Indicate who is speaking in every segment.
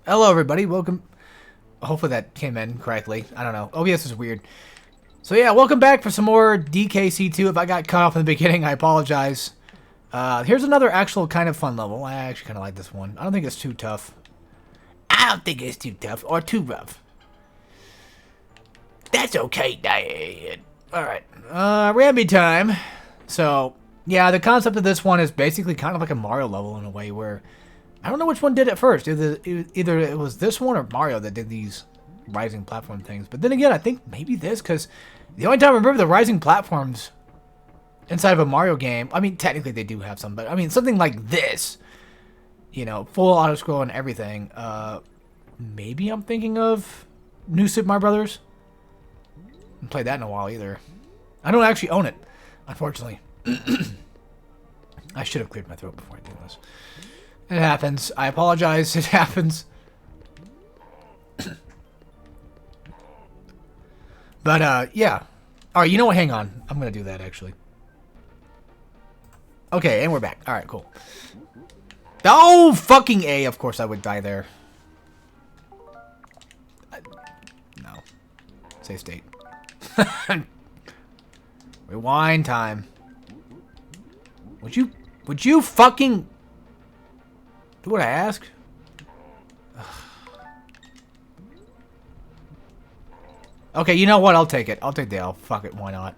Speaker 1: Hello, everybody. Welcome. Hopefully that came in correctly. I don't know. OBS is weird. So yeah, welcome back for some more DKC2. If I got cut off in the beginning, I apologize. Here's another actual kind of fun level. I actually kind of like this one. I don't think it's too tough. I don't think it's too tough or too rough. That's okay, Dad. Alright. Ramby time. So, yeah, the concept of this one is basically kind of like a Mario level in a way where I don't know which one did it first. Either it was this one or Mario that did these rising platform things. But then again, I think maybe this, because the only time I remember the rising platforms inside of a Mario game, I mean, technically they do have some, but I mean, something like this, you know, full auto-scroll and everything, maybe I'm thinking of New Super Mario Brothers. I haven't played that in a while either. I don't actually own it, unfortunately. I should have cleared my throat before I do this. It happens. I apologize. It happens. But, yeah. Alright, you know what? Hang on. I'm gonna do that, actually. Okay, and we're back. Alright, cool. Oh, fucking A. Of course I would die there. No. Save state. Rewind time. Would you fucking do what I ask? Okay, you know what? I'll take it. I'll take the L. Fuck it. Why not?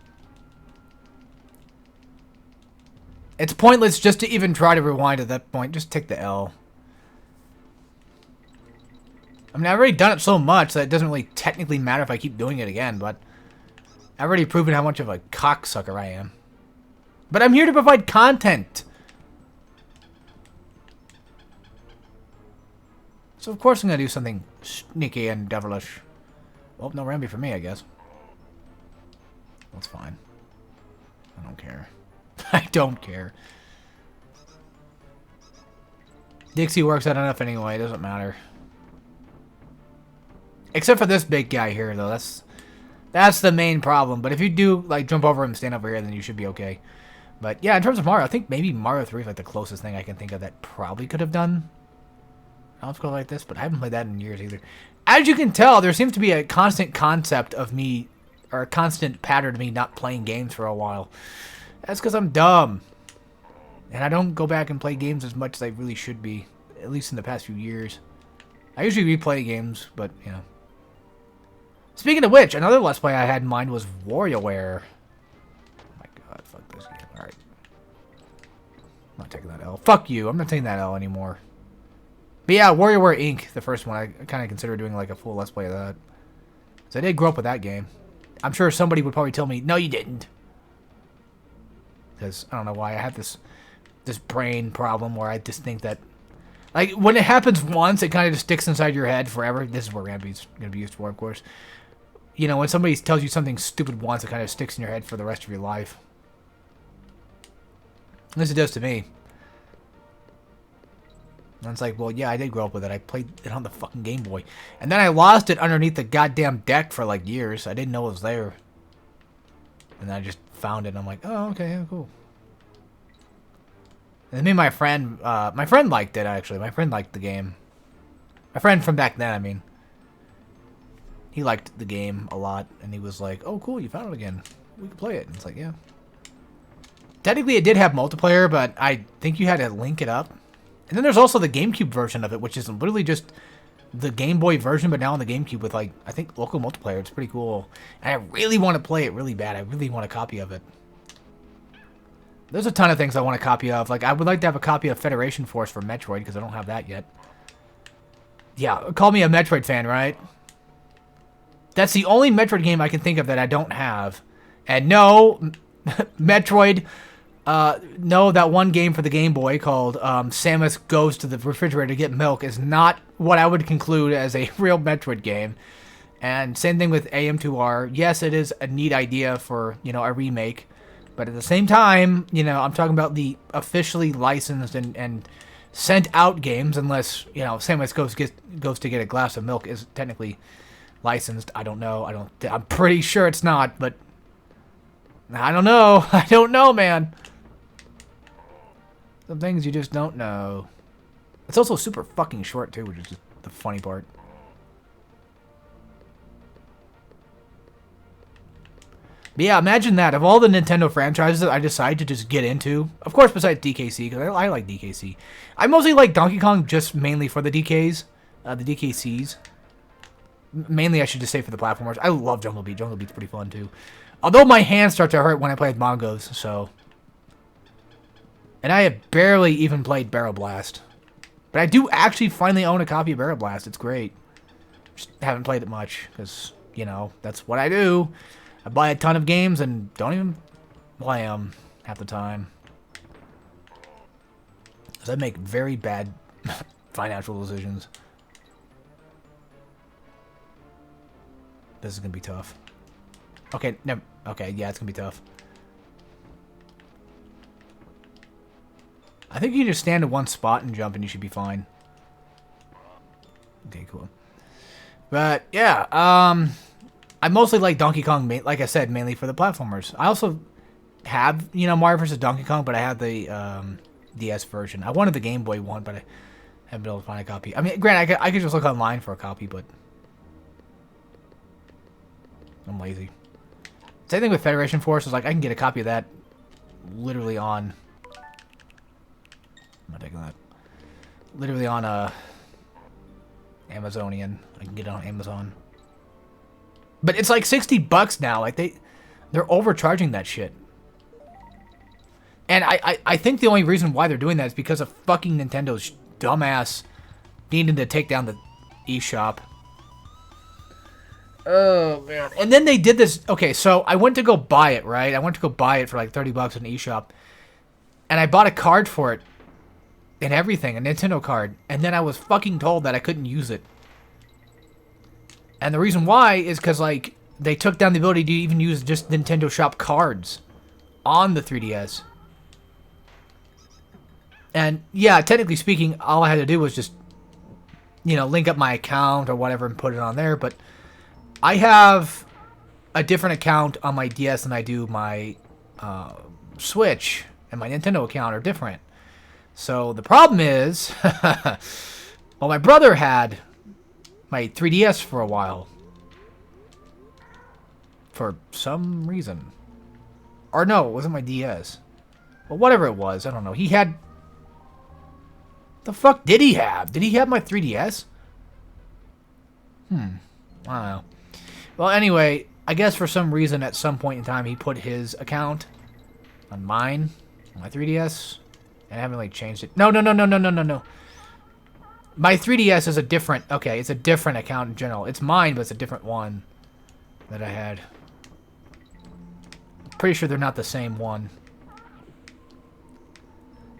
Speaker 1: It's pointless just to even try to rewind at that point. Just take the L. I mean, I've already done it so much that it doesn't really technically matter if I keep doing it again, but I've already proven how much of a cocksucker I am. But I'm here to provide content. So of course I'm going to do something sneaky and devilish. Well, no Ramby for me, I guess. That's fine. I don't care. I don't care. Dixie works out enough anyway. It doesn't matter. Except for this big guy here, though. That's the main problem. But if you do, like, jump over him and stand over here, then you should be okay. But, yeah, in terms of Mario, I think maybe Mario 3 is, like, the closest thing I can think of that probably could have done let's go like this, but I haven't played that in years either. As you can tell, there seems to be a constant concept of me, or a constant pattern of me not playing games for a while. That's because I'm dumb. And I don't go back and play games as much as I really should be, at least in the past few years. I usually replay games, but, you know. Speaking of which, another Let's Play I had in mind was WarioWare. Oh my god, fuck this game. Alright. I'm not taking that L. Fuck you, I'm not taking that L anymore. But yeah, WarioWare Inc., the first one, I kind of consider doing like a full Let's Play of that. So I did grow up with that game. I'm sure somebody would probably tell me, no you didn't. Because, I don't know why, I have this brain problem where I just think that, like, when it happens once, it kind of just sticks inside your head forever. This is what Ramby's going to be used for, of course. You know, when somebody tells you something stupid once, it kind of sticks in your head for the rest of your life. At least it does to me. And it's like, well, yeah, I did grow up with it. I played it on the fucking Game Boy. And then I lost it underneath the goddamn deck for, like, years. I didn't know it was there. And then I just found it, and I'm like, oh, okay, yeah, cool. And me and my friend liked it, actually. My friend liked the game. My friend from back then, I mean. He liked the game a lot, and he was like, oh, cool, you found it again. We can play it. And it's like, yeah. Technically, it did have multiplayer, but I think you had to link it up. And then there's also the GameCube version of it, which is literally just the Game Boy version, but now on the GameCube with, like, I think local multiplayer. It's pretty cool. And I really want to play it really bad. I really want a copy of it. There's a ton of things I want a copy of. Like, I would like to have a copy of Federation Force for Metroid, because I don't have that yet. Yeah, call me a Metroid fan, right? That's the only Metroid game I can think of that I don't have. And no, Metroid... no, that one game for the Game Boy called Samus Goes to the Refrigerator to Get Milk is not what I would conclude as a real Metroid game. And same thing with AM2R. Yes, it is a neat idea for, you know, a remake. But at the same time, you know, I'm talking about the officially licensed and sent out games, unless, you know, Samus goes to get a glass of milk is technically licensed. I don't know. I'm pretty sure it's not, but I don't know. I don't know, man. Some things you just don't know. It's also super fucking short, too, which is just the funny part. But yeah, imagine that. Of all the Nintendo franchises that I decided to just get into, of course, besides DKC, because I like DKC. I mostly like Donkey Kong just mainly for the DKs, the DKCs. Mainly, I should just say for the platformers. I love Jungle Beat. Jungle Beat's pretty fun, too. Although my hands start to hurt when I play with Mongos, so... And I have barely even played Barrel Blast. But I do actually finally own a copy of Barrel Blast. It's great. Just haven't played it much, because, you know, that's what I do. I buy a ton of games and don't even play them half the time. Because I make very bad financial decisions. This is going to be tough. Okay, no. Okay, yeah, it's going to be tough. I think you can just stand in one spot and jump and you should be fine. Okay, cool. But, yeah, I mostly like Donkey Kong, like I said, mainly for the platformers. I also have, you know, Mario vs. Donkey Kong, but I have the DS version. I wanted the Game Boy one, but I haven't been able to find a copy. I mean, granted, I could just look online for a copy, but I'm lazy. Same thing with Federation Force. Is like I can get a copy of that literally on... I'm not taking that. Literally on Amazonian. I can get it on Amazon. But it's like $60 now. Like they're overcharging that shit. And I think the only reason why they're doing that is because of fucking Nintendo's dumbass needing to take down the eShop. Oh, man. And then they did this... Okay, so I went to go buy it, right? I went to go buy it for like $30 in eShop. And I bought a card for it. And everything, a Nintendo card. And then I was fucking told that I couldn't use it. And the reason why is because, like, they took down the ability to even use just Nintendo Shop cards on the 3DS. And, yeah, technically speaking, all I had to do was just, you know, link up my account or whatever and put it on there. But I have a different account on my DS than I do my Switch. And my Nintendo account are different. So the problem is, well, my brother had my 3DS for a while. For some reason. Or no, it wasn't my DS. Well, whatever it was, I don't know. He had... The fuck did he have? Did he have my 3DS? I don't know. Well, anyway, I guess for some reason at some point in time he put his account on mine, on my 3DS. And I haven't, like, changed it. No. My 3DS is a different... Okay, it's a different account in general. It's mine, but it's a different one that I had. Pretty sure they're not the same one.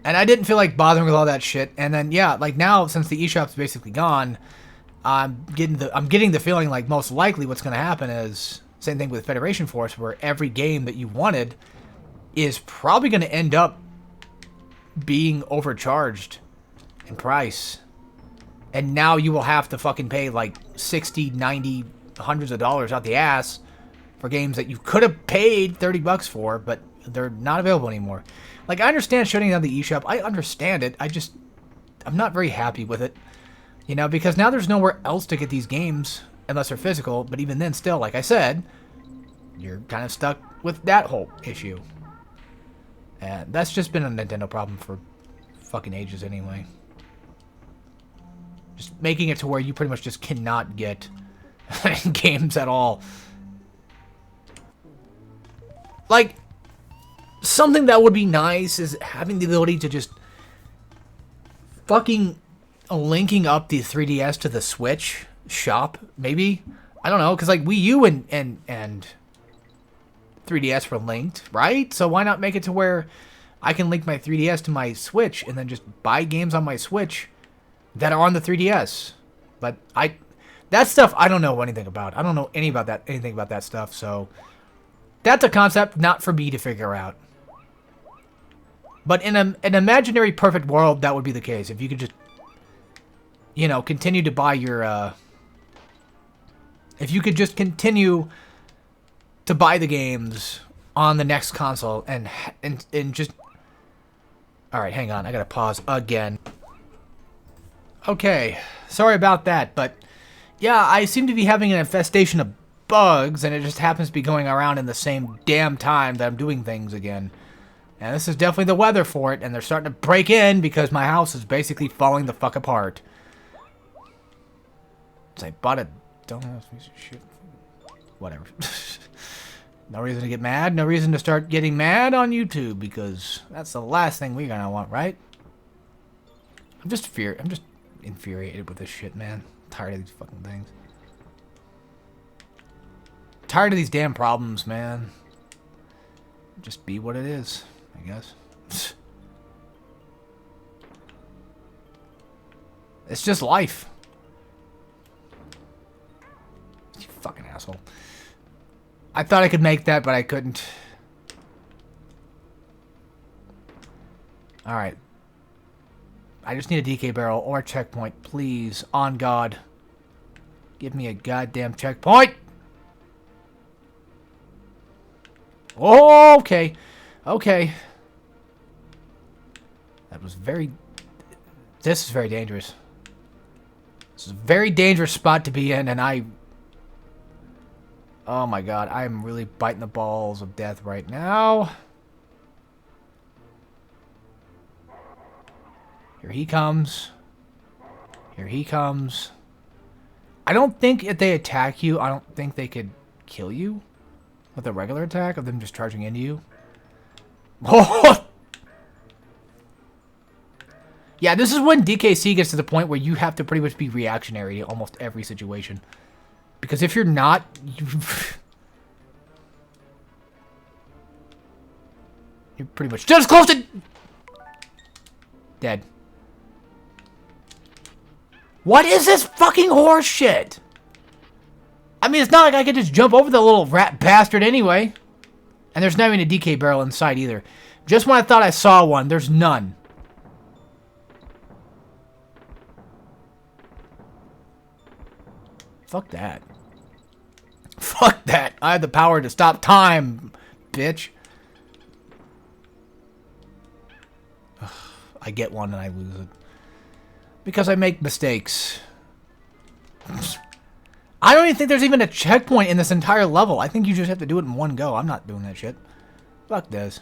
Speaker 1: And I didn't feel like bothering with all that shit. And then, yeah, like, now, since the eShop's basically gone, I'm getting the feeling like most likely what's going to happen is... Same thing with Federation Force, where every game that you wanted is probably going to end up being overcharged in price. And now you will have to fucking pay like 60, 90, hundreds of dollars out the ass for games that you could have paid $30 for, but they're not available anymore. Like, I understand shutting down the eShop. I understand it. I'm not very happy with it. You know, because now there's nowhere else to get these games unless they're physical. But even then, still, like I said, you're kind of stuck with that whole issue. And that's just been a Nintendo problem for fucking ages anyway. Just making it to where you pretty much just cannot get games at all. Like, something that would be nice is having the ability to just fucking linking up the 3DS to the Switch shop, maybe? I don't know, because like Wii U and 3DS were linked, right? So why not make it to where I can link my 3DS to my Switch and then just buy games on my Switch that are on the 3DS? But that stuff I don't know anything about. I don't know anything about that stuff, so that's a concept not for me to figure out. But in an imaginary perfect world, that would be the case. If you could just, you know, continue to buy your, if you could just continue to buy the games on the next console and just... Alright, hang on. I gotta pause again. Okay, sorry about that, but yeah, I seem to be having an infestation of bugs, and it just happens to be going around in the same damn time that I'm doing things again. And this is definitely the weather for it, and they're starting to break in because my house is basically falling the fuck apart. I bought a dumbass piece of shit. Whatever. No reason to get mad. No reason to start getting mad on YouTube because that's the last thing we're gonna want, right? I'm just infuriated with this shit, man. I'm tired of these fucking things. I'm tired of these damn problems, man. Just be what it is, I guess. It's just life. You fucking asshole. I thought I could make that, but I couldn't. Alright. I just need a DK barrel or a checkpoint, please. On God. Give me a goddamn checkpoint! Oh, okay. Okay. That was very... This is very dangerous. This is a very dangerous spot to be in, and I... Oh my God, I am really biting the balls of death right now. Here he comes. Here he comes. I don't think if they attack you, I don't think they could kill you with a regular attack of them just charging into you. Oh! Yeah, this is when DKC gets to the point where you have to pretty much be reactionary in almost every situation. Because if you're not, you're pretty much just close to dead. What is this fucking horse shit? I mean, it's not like I could just jump over the little rat bastard anyway. And there's not even a DK barrel inside either. Just when I thought I saw one, there's none. Fuck that. Fuck that. I have the power to stop time, bitch. Ugh, I get one and I lose it. Because I make mistakes. I don't even think there's even a checkpoint in this entire level. I think you just have to do it in one go. I'm not doing that shit. Fuck this.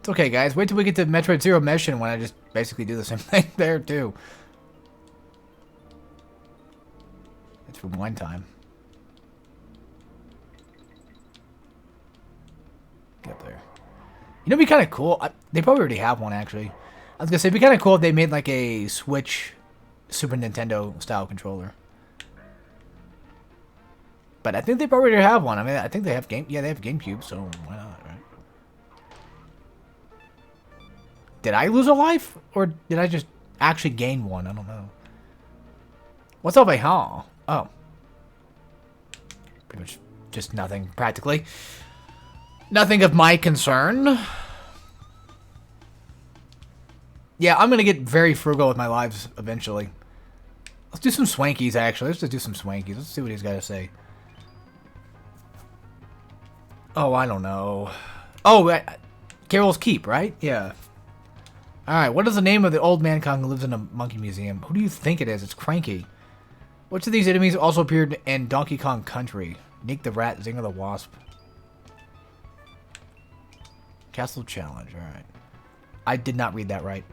Speaker 1: It's okay, guys. Wait till we get to Metroid Zero Mission when I just basically do the same thing there, too. It's for one time. Get there. You know, it'd be kind of cool. They probably already have one, actually. I was gonna say, it'd be kind of cool if they made like a Switch, Super Nintendo style controller. But I think they probably already have one. I mean, I think they have yeah, they have GameCube, so why not, right? Did I lose a life, or did I just actually gain one? I don't know. What's up, huh? Oh, pretty much just nothing, practically. Nothing of my concern. Yeah, I'm going to get very frugal with my lives eventually. Let's do some swankies, actually. Let's just do some swankies. Let's see what he's got to say. Oh, I don't know. Oh, K.Rool's Keep, right? Yeah. Alright, what is the name of the old man Kong who lives in a monkey museum? Who do you think it is? It's Cranky. Which of these enemies also appeared in Donkey Kong Country? Nick the Rat, Zinger the Wasp. Castle Challenge, alright. I did not read that right.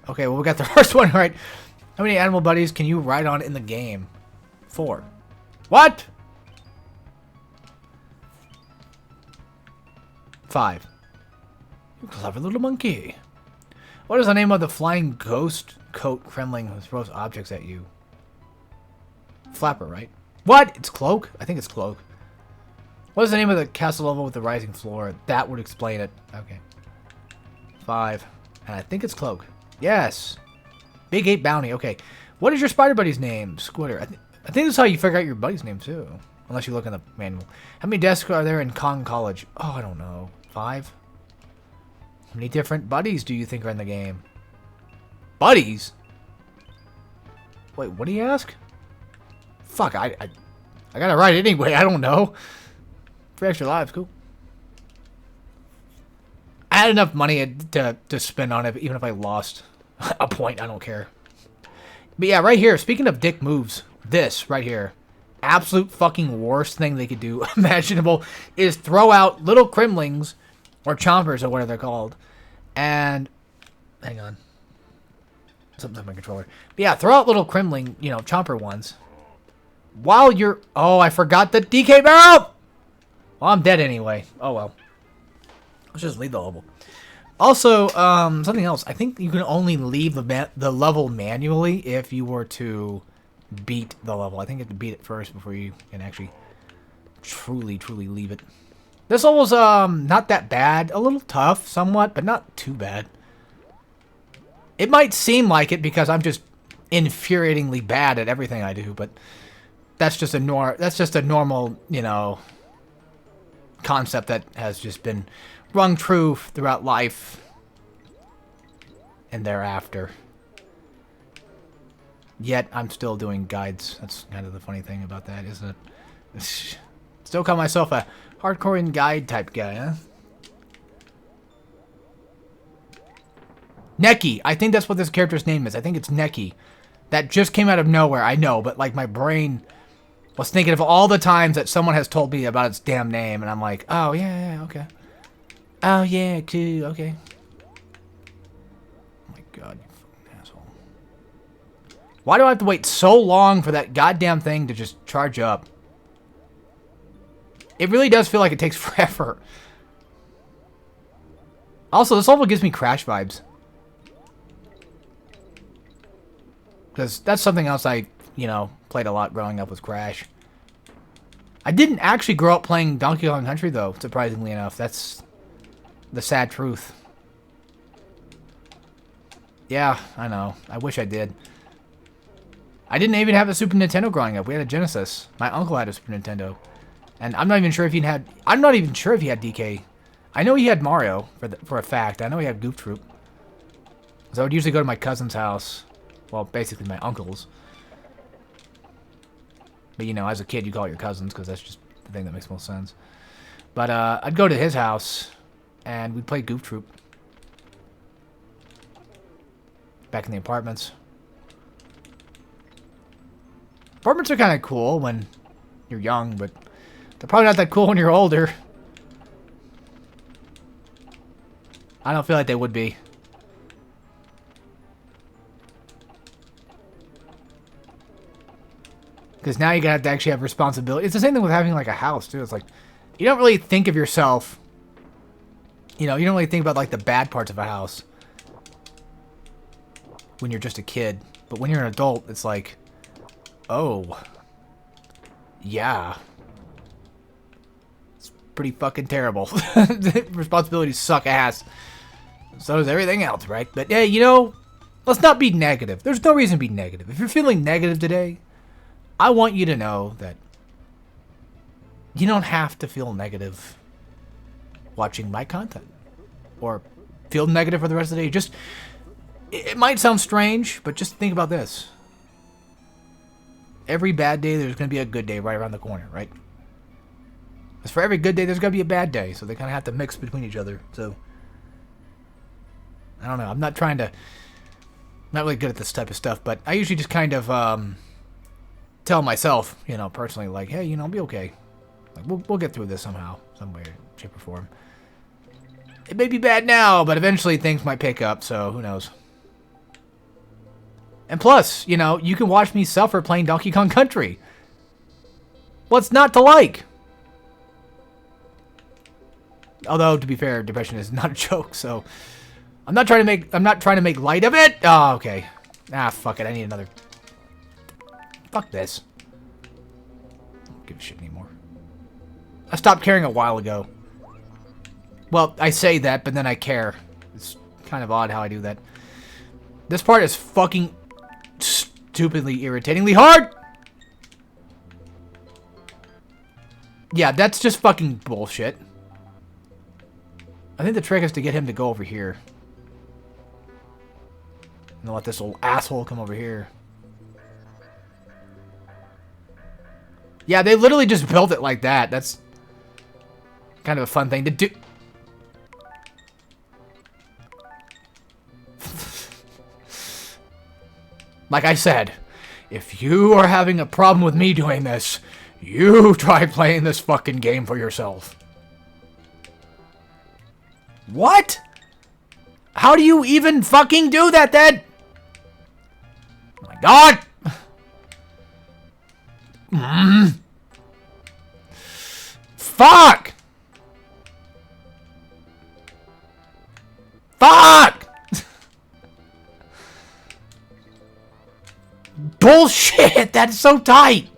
Speaker 1: Okay, well, we got the first one right. How many animal buddies can you ride on in the game? 4. What? 5. You clever little monkey. What is the name of the flying ghost coat Kremling who throws objects at you? Flapper, right? What? It's Cloak? I think it's Cloak. What is the name of the castle level with the rising floor? That would explain it. Okay. 5. And I think it's Cloak. Yes. Big 8 Bounty. Okay. What is your spider buddy's name? Squitter. I think this is how you figure out your buddy's name, too. Unless you look in the manual. How many desks are there in Kong College? Oh, I don't know. 5? How many different buddies do you think are in the game? Buddies? Wait, what do you ask? Fuck, I gotta write it anyway. I don't know. 3 extra lives, cool. I had enough money to spend on it, even if I lost a point, I don't care. But yeah, right here, speaking of dick moves, this right here, absolute fucking worst thing they could do imaginable is throw out little Kremlings, or chompers, or whatever they're called, and, hang on, something's on my controller. But yeah, throw out little Kremling, you know, chomper ones, while you're, oh, I forgot the DK barrel! Well, I'm dead anyway. Oh well. Let's just leave the level. Also, something else. I think you can only leave the level manually if you were to beat the level. I think you have to beat it first before you can actually truly leave it. This level's not that bad. A little tough, somewhat, but not too bad. It might seem like it because I'm just infuriatingly bad at everything I do, but that's just a normal, you know, concept that has just been rung true throughout life and thereafter. Yet I'm still doing guides. That's kind of the funny thing about that, isn't it? Still call myself a hardcore in guide type guy, huh? Neki. I think that's what this character's name is. I think it's Neki. That just came out of nowhere, I know, but like my brain was thinking of all the times that someone has told me about its damn name, and I'm like, oh yeah, okay. Oh yeah, cool, okay. Oh my god, you fucking asshole. Why do I have to wait so long for that goddamn thing to just charge up? It really does feel like it takes forever. Also, this level gives me Crash vibes. Because that's something else I, you know, played a lot growing up with Crash. I didn't actually grow up playing Donkey Kong Country, though, surprisingly enough. That's the sad truth. Yeah, I know. I wish I did. I didn't even have a Super Nintendo growing up. We had a Genesis. My uncle had a Super Nintendo. And I'm not even sure if he had... I'm not even sure if he had DK. I know he had Mario, for a fact. I know he had Goof Troop. So I would usually go to my cousin's house. Well, basically my uncle's. But, you know, as a kid, you call it your cousins, because that's just the thing that makes most sense. But I'd go to his house, and we'd play Goof Troop. Back in the apartments. Apartments are kind of cool when you're young, but they're probably not that cool when you're older. I don't feel like they would be. Because now you're going to have to actually have responsibility. It's the same thing with having, like, a house, too. It's like, you don't really think of yourself. You know, you don't really think about, like, the bad parts of a house. When you're just a kid. But when you're an adult, it's like, oh. Yeah. It's pretty fucking terrible. Responsibilities suck ass. So does everything else, right? But, yeah, you know, let's not be negative. There's no reason to be negative. If you're feeling negative today, I want you to know that you don't have to feel negative watching my content. Or feel negative for the rest of the day. Just, it might sound strange, but just think about this. Every bad day, there's going to be a good day right around the corner, right? Because for every good day, there's going to be a bad day. So they kind of have to mix between each other. So, I don't know. I'm not trying to... I'm not really good at this type of stuff, but I usually just kind of... tell myself, you know, personally, like, hey, you know, I'll be okay. Like, we'll get through this somehow, some way, shape, or form. It may be bad now, but eventually things might pick up, so who knows. And plus, you know, you can watch me suffer playing Donkey Kong Country. What's not to like? Although, to be fair, depression is not a joke, so I'm not trying to make light of it. Oh, okay. Ah, fuck it. I need another. Fuck this. I don't give a shit anymore. I stopped caring a while ago. Well, I say that, but then I care. It's kind of odd how I do that. This part is fucking stupidly irritatingly hard! Yeah, that's just fucking bullshit. I think the trick is to get him to go over here. And let this old asshole come over here. Yeah, they literally just built it like that. That's kind of a fun thing to do. Like I said, if you are having a problem with me doing this, you try playing this fucking game for yourself. What? How do you even fucking do that then? Oh my god! Fuck! Fuck! Bullshit! That's so tight!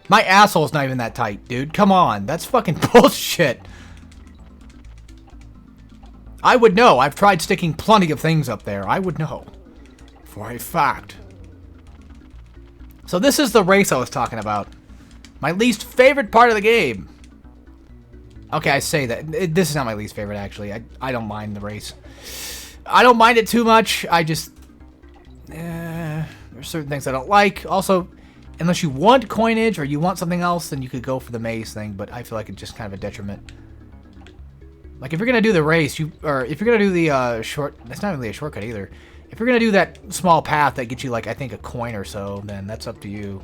Speaker 1: My asshole's not even that tight, dude. Come on. That's fucking bullshit. I would know. I've tried sticking plenty of things up there. I would know. For a fact. So this is the race I was talking about. My least favorite part of the game. Okay, I say that. This is not my least favorite, actually. I don't mind the race. I don't mind it too much. I just... there's certain things I don't like. Also, unless you want coinage or you want something else, then you could go for the maze thing. But I feel like it's just kind of a detriment. Like, if you're going to do the race, or if you're going to do the short... That's not really a shortcut either. If you're going to do that small path that gets you, like, I think a coin or so, then that's up to you.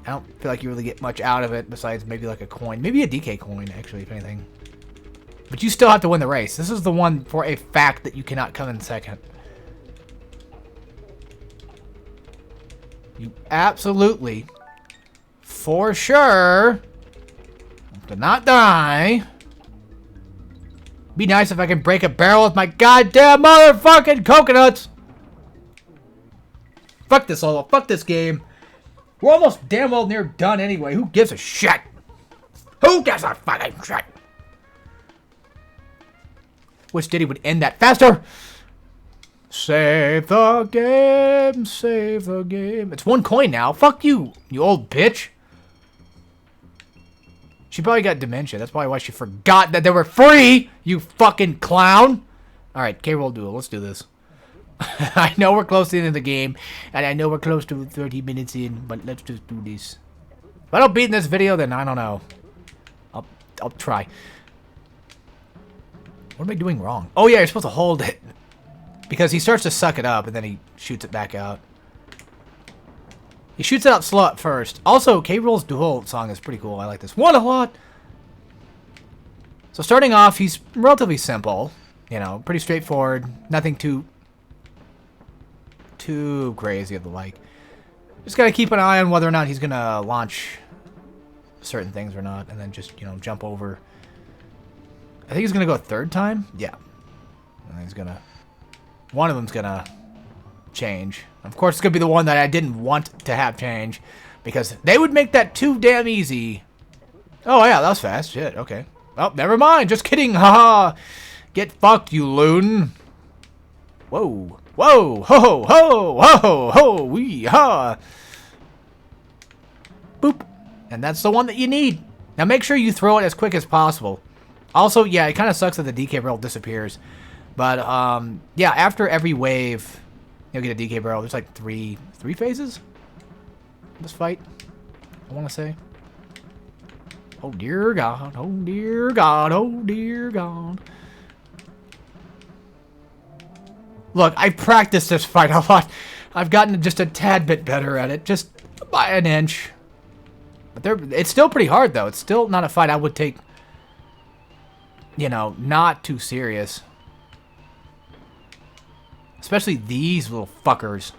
Speaker 1: I don't feel like you really get much out of it besides maybe, like, a coin. Maybe a DK coin, actually, if anything. But you still have to win the race. This is the one for a fact that you cannot come in second. You absolutely, for sure, have to not die. Be nice if I can break a barrel with my goddamn motherfucking coconuts. Fuck this solo. Fuck this game. We're almost damn well near done anyway. Who gives a shit? Who gives a fucking shit? Wish Diddy would end that faster. Save the game. Save the game. It's one coin now. Fuck you, you old bitch. She probably got dementia. That's probably why she forgot that they were free, you fucking clown. Alright, K.Rool duel. Let's do this. I know we're close to the end of the game, and I know we're close to 30 minutes in, but let's just do this. If I don't beat in this video, then I don't know. I'll try. What am I doing wrong? Oh yeah, you're supposed to hold it. Because he starts to suck it up, and then he shoots it back out. He shoots it out slow at first. Also, K.Rool's duel song is pretty cool. I like this one a lot. So starting off, he's relatively simple. You know, pretty straightforward. Nothing too crazy of the like. Just gotta keep an eye on whether or not he's gonna launch certain things or not, and then just, you know, jump over. I think he's gonna go a third time. Yeah, and he's gonna. One of them's gonna change. Of course, it's gonna be the one that I didn't want to have change, because they would make that too damn easy. Oh yeah, that was fast. Shit. Okay. Oh, never mind. Just kidding. Haha. Get fucked, you loon. Whoa. Whoa. Ho ho ho ho wee ha. Boop. And that's the one that you need. Now make sure you throw it as quick as possible. Also, yeah, it kind of sucks that the DK barrel disappears. But, yeah, after every wave, you'll get a DK barrel. There's like three phases in this fight, I want to say. Oh, dear God. Oh, dear God. Oh, dear God. Look, I've practiced this fight a lot. I've gotten just a tad bit better at it, just by an inch. But it's still pretty hard, though. It's still not a fight I would take, you know, not too serious. Especially these little fuckers.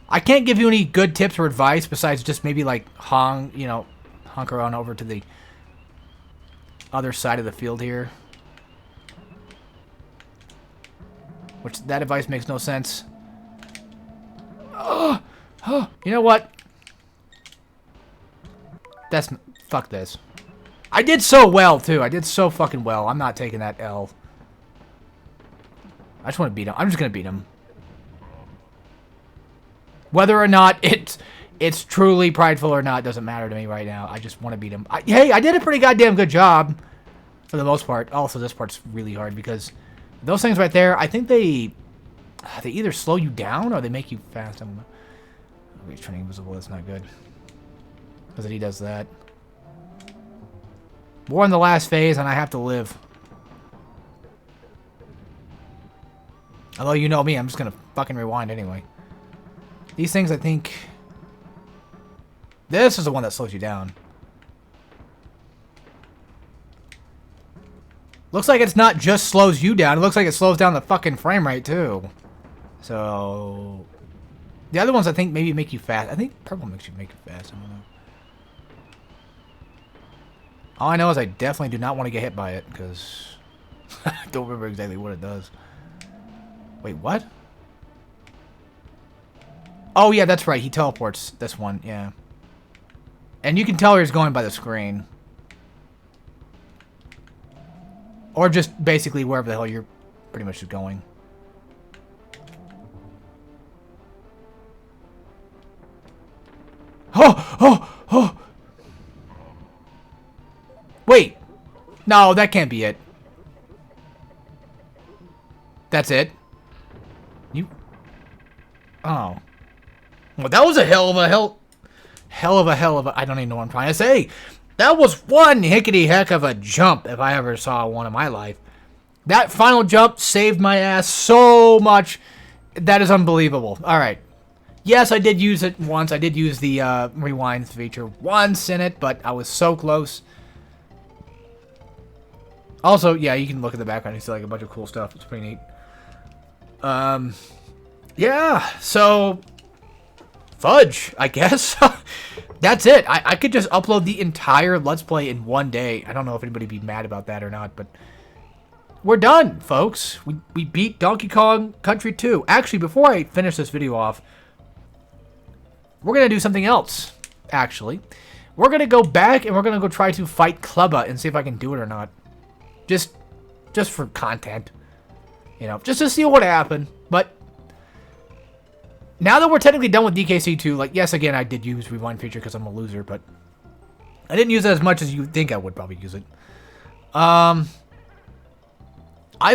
Speaker 1: I can't give you any good tips or advice besides just maybe like hunker on over to the other side of the field here. Which, that advice makes no sense. Oh, you know what? Fuck this. I did so well, too. I did so fucking well. I'm not taking that L. I just want to beat him. I'm just going to beat him. Whether or not it's truly prideful or not doesn't matter to me right now. I just want to beat him. Hey, I did a pretty goddamn good job for the most part. Also, this part's really hard because those things right there, I think they either slow you down or they make you fast. I don't know. He's turning invisible. That's not good. Because he does that. We're in the last phase, and I have to live. Although, you know me, I'm just gonna fucking rewind anyway. These things, I think... This is the one that slows you down. Looks like it's not just slows you down. It looks like it slows down the fucking frame rate, too. So... The other ones, I think, maybe make you fast. I think purple makes you make you fast. I don't know. All I know is I definitely do not want to get hit by it, because... I don't remember exactly what it does. Wait, what? Oh, yeah, that's right. He teleports this one, yeah. And you can tell where he's going by the screen. Or just basically wherever the hell you're pretty much just going. Oh! Oh! Oh! Wait! No, that can't be it. That's it? You... Oh. Well, that was a hell of a... I don't even know what I'm trying to say. That was one hickety heck of a jump if I ever saw one in my life. That final jump saved my ass so much. That is unbelievable. Alright. Yes, I did use it once. I did use the rewind feature once in it, but I was so close. Also, yeah, you can look at the background. You see like a bunch of cool stuff. It's pretty neat. Yeah, so... Fudge, I guess. That's it. I could just upload the entire Let's Play in one day. I don't know if anybody would be mad about that or not, but... We're done, folks. We beat Donkey Kong Country 2. Actually, before I finish this video off, we're going to do something else, actually. We're going to go back and we're going to go try to fight Klubba and see if I can do it or not. Just for content. You know, just to see what happened. But now that we're technically done with DKC2, like, yes, again, I did use Rewind feature because I'm a loser, but I didn't use it as much as you think I would probably use it. I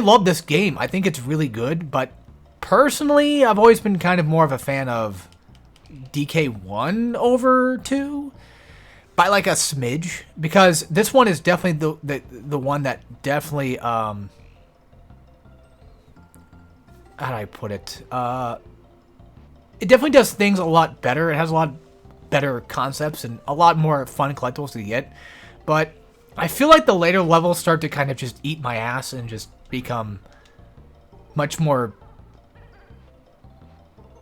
Speaker 1: love this game. I think it's really good, but personally, I've always been kind of more of a fan of DK1 over 2 by like a smidge, because this one is definitely the one that definitely how do I put it? It definitely does things a lot better. It has a lot better concepts and a lot more fun collectibles to get, but I feel like the later levels start to kind of just eat my ass and just become much more,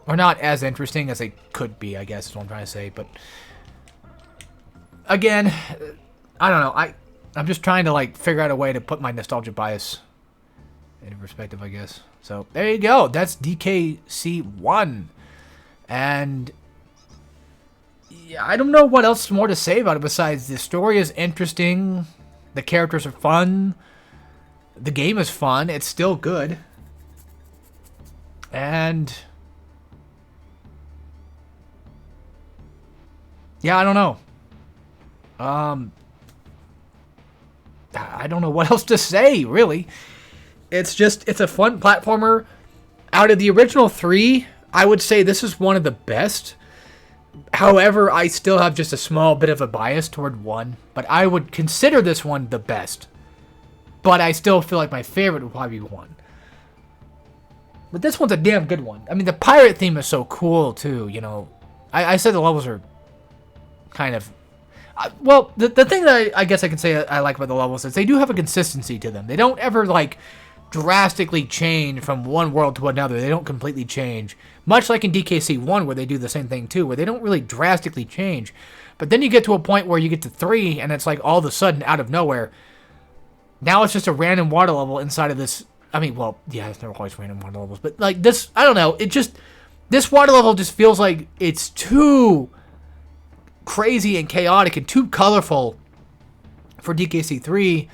Speaker 1: or not as interesting as they could be, I guess is what I'm trying to say. But again, I don't know. I'm just trying to like figure out a way to put my nostalgia bias into perspective, I guess. So there you go. That's DKC1. And yeah, I don't know what else more to say about it besides the story is interesting, the characters are fun, the game is fun, it's still good, and yeah, I don't know. I don't know what else to say, really. It's a fun platformer. Out of the original 3, I would say this is one of the best. However, I still have just a small bit of a bias toward 1, but I would consider this one the best. But I still feel like my favorite would probably be 1. But this one's a damn good one. I mean, the pirate theme is so cool, too, you know. I said the levels are kind of... well, the thing that I guess I can say I like about the levels is they do have a consistency to them. They don't ever, like, drastically change from one world to another. They don't completely change. Much like in DKC1, where they do the same thing, too, where they don't really drastically change. But then you get to a point where you get to 3, and it's like all of a sudden, out of nowhere, now it's just a random water level inside of this. I mean, well, yeah, it's never always random water levels, but like this, I don't know. It just, this water level just feels like it's too crazy and chaotic and too colorful for DKC3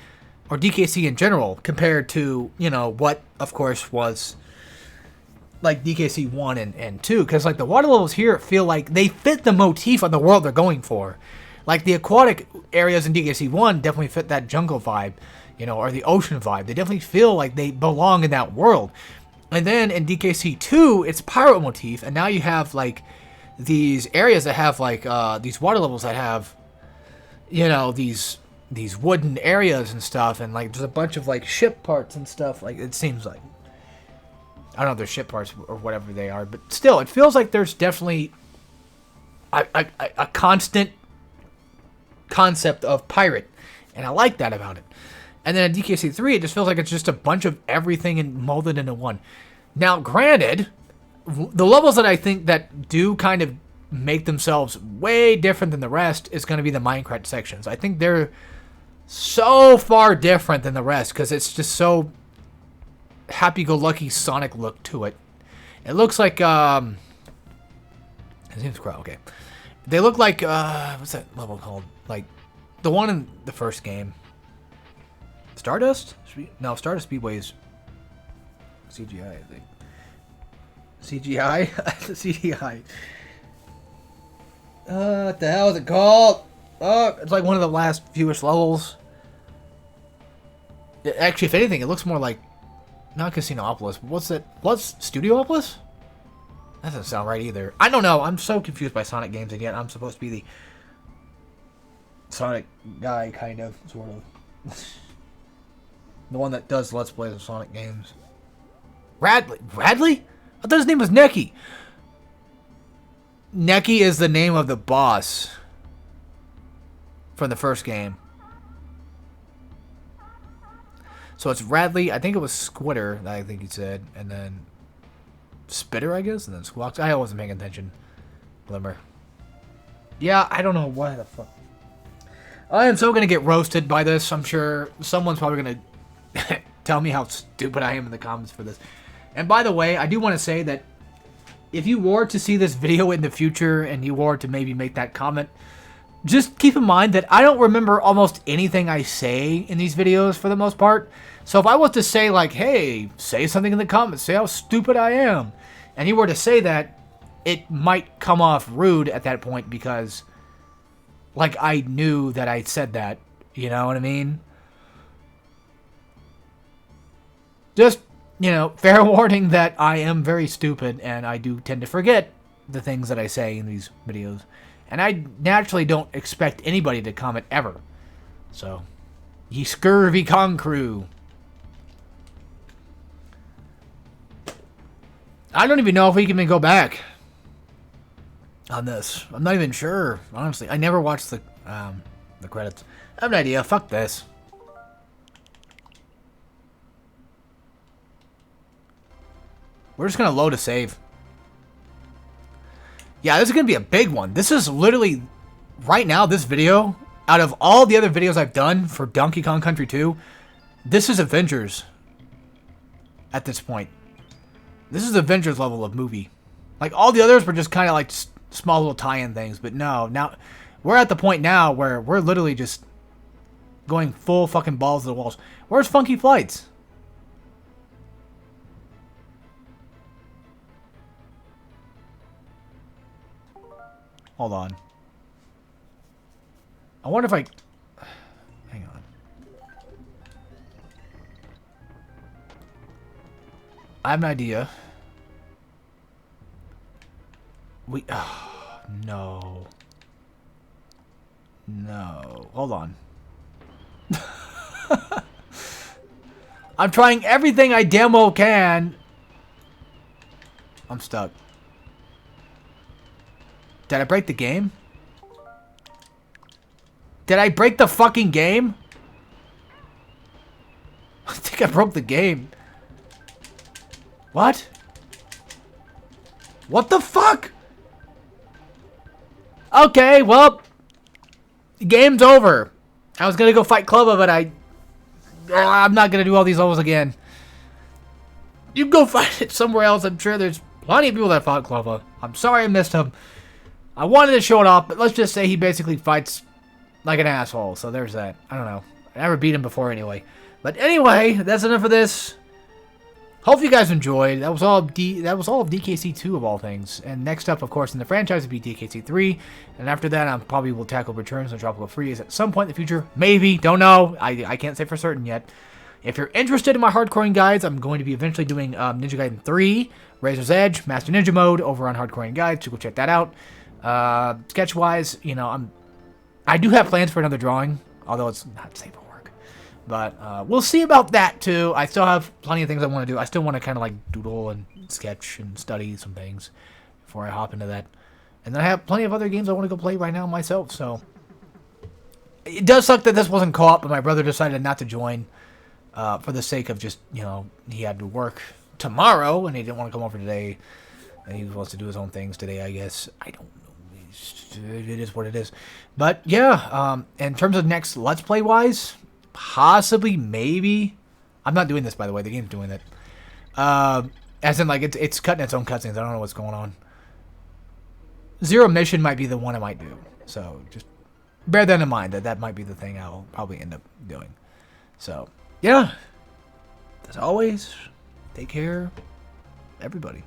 Speaker 1: or DKC in general compared to, you know, what, of course, was like DKC 1 and 2. Because like the water levels here feel like they fit the motif of the world they're going for. Like the aquatic areas in DKC 1 definitely fit that jungle vibe, you know, or the ocean vibe. They definitely feel like they belong in that world. And then in DKC 2, it's pirate motif, and now you have like these areas that have like these water levels that have, you know, these these wooden areas and stuff, and like there's a bunch of like ship parts and stuff. Like it seems like, I don't know if they're ship parts or whatever they are, but still, it feels like there's definitely a constant concept of pirate, and I like that about it. And then at DKC3, it just feels like it's just a bunch of everything molded into one. Now, granted, the levels that I think that do kind of make themselves way different than the rest is going to be the Minecraft sections. I think they're so far different than the rest because it's just so happy-go-lucky Sonic look to it. It looks like, his name's Crow, okay. They look like, what's that level called? Like, the one in the first game. Stardust? No, Stardust Speedway is CGI, I think. CGI? CGI. What the hell is it called? It's like one of the last fewest levels. Actually, if anything, it looks more like, not Casinopolis, but what's that? What's Studiopolis? That doesn't sound right either. I don't know. I'm so confused by Sonic games again. I'm supposed to be the Sonic guy, kind of, sort of. The one that does Let's Plays of Sonic games. Radley? I thought his name was Neki. Neki is the name of the boss from the first game. So it's Radley. I think it was Squitter, I think he said. And then Spitter, I guess. And then Squawks. I wasn't paying attention. Glimmer. Yeah, I don't know why the fuck. I am so going to get roasted by this. I'm sure someone's probably going to tell me how stupid I am in the comments for this. And by the way, I do want to say that if you were to see this video in the future and you were to maybe make that comment, just keep in mind that I don't remember almost anything I say in these videos for the most part. So if I was to say like, hey, say something in the comments, say how stupid I am, and you were to say that, it might come off rude at that point because like I knew that I said that. You know what I mean? Just, you know, fair warning that I am very stupid and I do tend to forget the things that I say in these videos. And I naturally don't expect anybody to comment ever. So, ye scurvy con crew. I don't even know if we can even go back on this. I'm not even sure, honestly. I never watched the credits. I have an idea. Fuck this. We're just going to load a save. Yeah, this is going to be a big one. This is literally, right now, this video, out of all the other videos I've done for Donkey Kong Country 2, this is Avengers at this point. This is Avengers level of movie. Like, all the others were just kind of like small little tie-in things, but no, now, we're at the point now where we're literally just going full fucking balls to the walls. Where's Funky Flights? Hold on. I wonder if I... Hang on. I have an idea. Oh, no. No. Hold on. I'm trying everything I damn well can. I'm stuck. Did I break the game? Did I break the fucking game? I think I broke the game. What? What the fuck? Okay, well, the game's over. I was gonna go fight Clover, but I'm not gonna do all these levels again. You can go fight it somewhere else. I'm sure there's plenty of people that fought Clover. I'm sorry I missed him. I wanted to show it off, but let's just say he basically fights like an asshole. So there's that. I don't know. I never beat him before anyway. But anyway, that's enough of this. Hope you guys enjoyed. That was all of DKC2 of all things. And next up, of course, in the franchise would be DKC3. And after that, I probably will tackle Returns and Tropical Freeze at some point in the future. Maybe. Don't know. I can't say for certain yet. If you're interested in my hardcoring guides, I'm going to be eventually doing Ninja Gaiden 3, Razor's Edge, Master Ninja Mode over on Hardcoring Guides, so go check that out. Sketch-wise, you know, I do have plans for another drawing. Although it's not safe for work. But we'll see about that, too. I still have plenty of things I want to do. I still want to kind of, like, doodle and sketch and study some things before I hop into that. And then I have plenty of other games I want to go play right now myself, so... It does suck that this wasn't co-op, but my brother decided not to join for the sake of just, you know, he had to work tomorrow, and he didn't want to come over today. And he wants to do his own things today, I guess. I don't know. It is what it is. But, yeah, in terms of next Let's Play-wise, possibly, maybe... I'm not doing this, by the way. The game's doing it. As in, like, it's cutting its own cutscenes. I don't know what's going on. Zero Mission might be the one I might do. So, just bear that in mind. That might be the thing I'll probably end up doing. So, yeah. As always, take care, everybody.